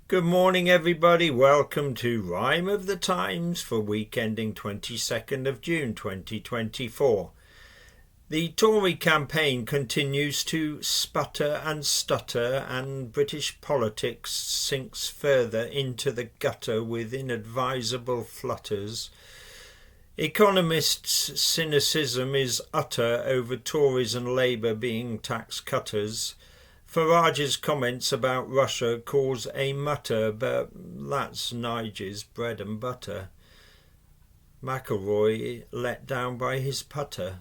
Good morning, everybody. Welcome to Rhyme of the Times for week ending 22nd of June 2024. The Tory campaign continues to sputter and stutter, and British politics sinks further into the gutter with inadvisable flutters. Economists' cynicism is utter over Tories and Labour being tax cutters. Farage's comments about Russia cause a mutter, but that's Nige's bread and butter. McIlroy let down by his putter.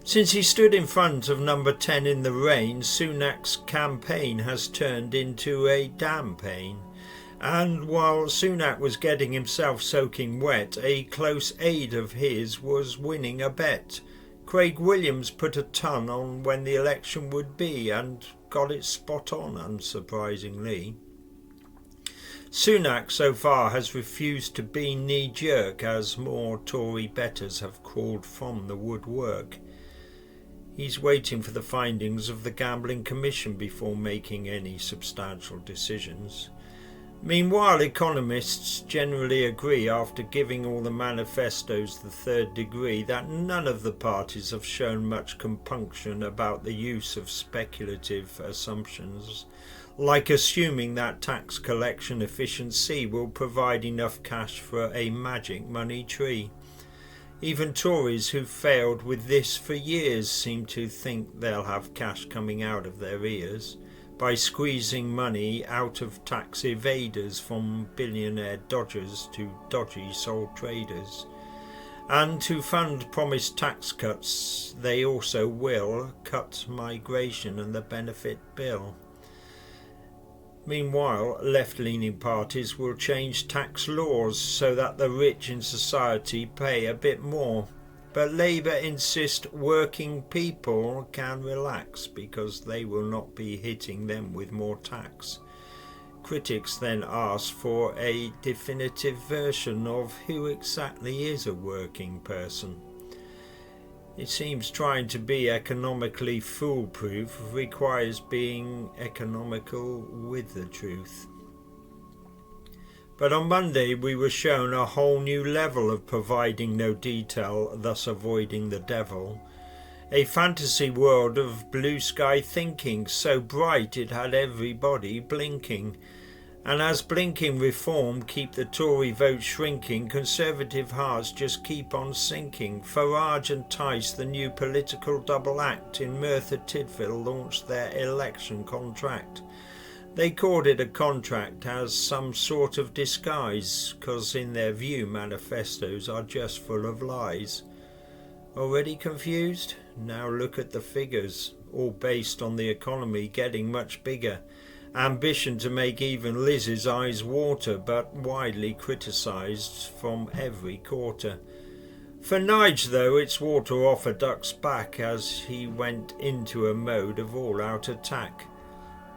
Since he stood in front of number 10 in the rain, Sunak's campaign has turned into a campaign. And while Sunak was getting himself soaking wet, a close aide of his was winning a bet. Craig Williams put a ton on when the election would be and got it spot on, unsurprisingly. Sunak so far has refused to be knee-jerk, as more Tory betters have crawled from the woodwork. He's waiting for the findings of the Gambling Commission before making any substantial decisions. Meanwhile, economists generally agree, after giving all the manifestos the third degree, that none of the parties have shown much compunction about the use of speculative assumptions, like assuming that tax collection efficiency will provide enough cash for a magic money tree. Even Tories who've failed with this for years seem to think they'll have cash coming out of their ears by squeezing money out of tax evaders, from billionaire dodgers to dodgy sole traders. And to fund promised tax cuts, they also will cut migration and the benefit bill. Meanwhile, left-leaning parties will change tax laws so that the rich in society pay a bit more. But Labour insist working people can relax because they will not be hitting them with more tax. Critics then ask for a definitive version of who exactly is a working person. It seems trying to be economically foolproof requires being economical with the truth. But on Monday we were shown a whole new level of providing no detail, thus avoiding the devil. A fantasy world of blue sky thinking, so bright it had everybody blinking. And as blinking reform keep the Tory vote shrinking, Conservative hearts just keep on sinking. Farage and Tice, the new political double act in Merthyr Tydfil, launched their election contract. They called it a contract as some sort of disguise, 'cause in their view manifestos are just full of lies. Already confused? Now look at the figures, all based on the economy getting much bigger. Ambition to make even Liz's eyes water, but widely criticised from every quarter. For Nige, though, it's water off a duck's back as he went into a mode of all-out attack.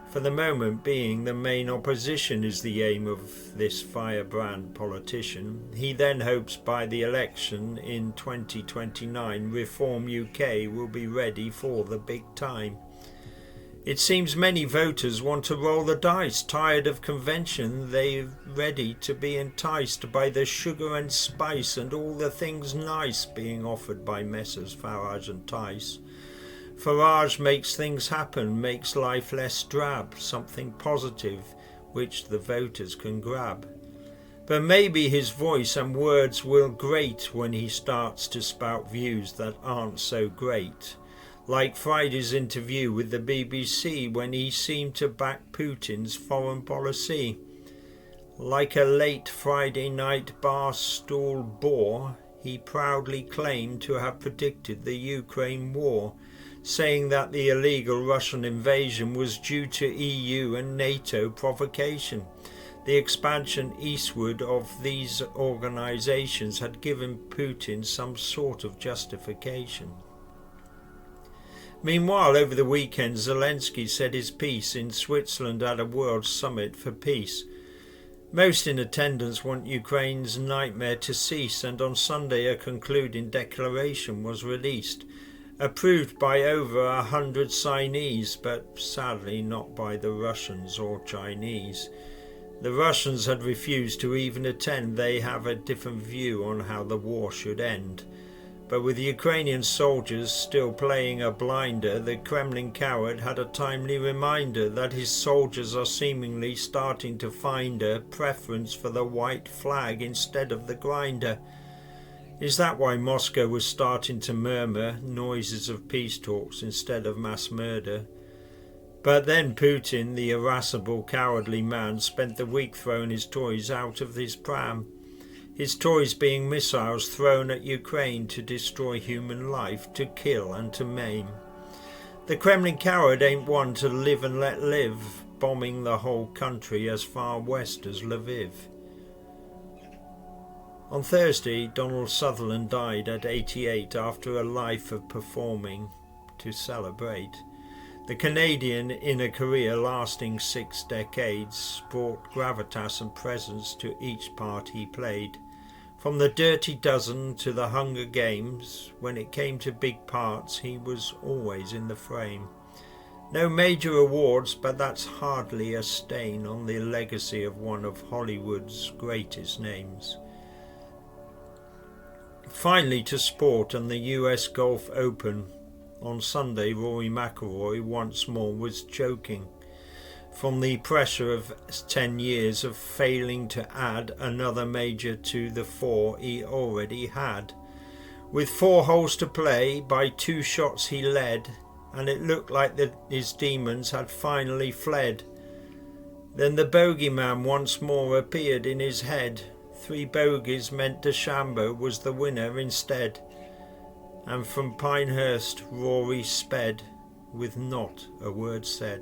For the moment being, the main opposition is the aim of this firebrand politician. He then hopes by the election in 2029 Reform UK will be ready for the big time. It seems many voters want to roll the dice, tired of convention. They're ready to be enticed by the sugar and spice and all the things nice being offered by Messrs Farage and Tice. Farage makes things happen, makes life less drab, something positive which the voters can grab. But maybe his voice and words will grate when he starts to spout views that aren't so great. Like Friday's interview with the BBC when he seemed to back Putin's foreign policy. Like a late Friday night bar stool bore, he proudly claimed to have predicted the Ukraine war, saying that the illegal Russian invasion was due to EU and NATO provocation. The expansion eastward of these organisations had given Putin some sort of justification. Meanwhile, over the weekend, Zelensky said his piece in Switzerland at a World Summit for Peace. Most in attendance want Ukraine's nightmare to cease, and on Sunday a concluding declaration was released. approved by over 100 signees, but sadly not by the Russians or Chinese. The Russians had refused to even attend. They have a different view on how the war should end. But with Ukrainian soldiers still playing a blinder, the Kremlin coward had a timely reminder that his soldiers are seemingly starting to find a preference for the white flag instead of the grinder. Is that why Moscow was starting to murmur noises of peace talks instead of mass murder? But then Putin, the irascible, cowardly man, spent the week throwing his toys out of his pram. His toys being missiles thrown at Ukraine to destroy human life, to kill and to maim. The Kremlin coward ain't one to live and let live, bombing the whole country as far west as Lviv. On Thursday, Donald Sutherland died at 88 after a life of performing to celebrate. The Canadian, in a career lasting 6 decades, brought gravitas and presence to each part he played. From the Dirty Dozen to the Hunger Games, when it came to big parts, he was always in the frame. No major awards, but that's hardly a stain on the legacy of one of Hollywood's greatest names. Finally to sport and the US Golf Open. On Sunday, Rory McIlroy once more was choking from the pressure of 10 years of failing to add another major to the 4 he already had. With 4 holes to play, by 2 shots he led, and it looked like his demons had finally fled. Then the bogeyman once more appeared in his head. 3 bogeys meant DeChambeau was the winner instead. And from Pinehurst Rory sped, with not a word said.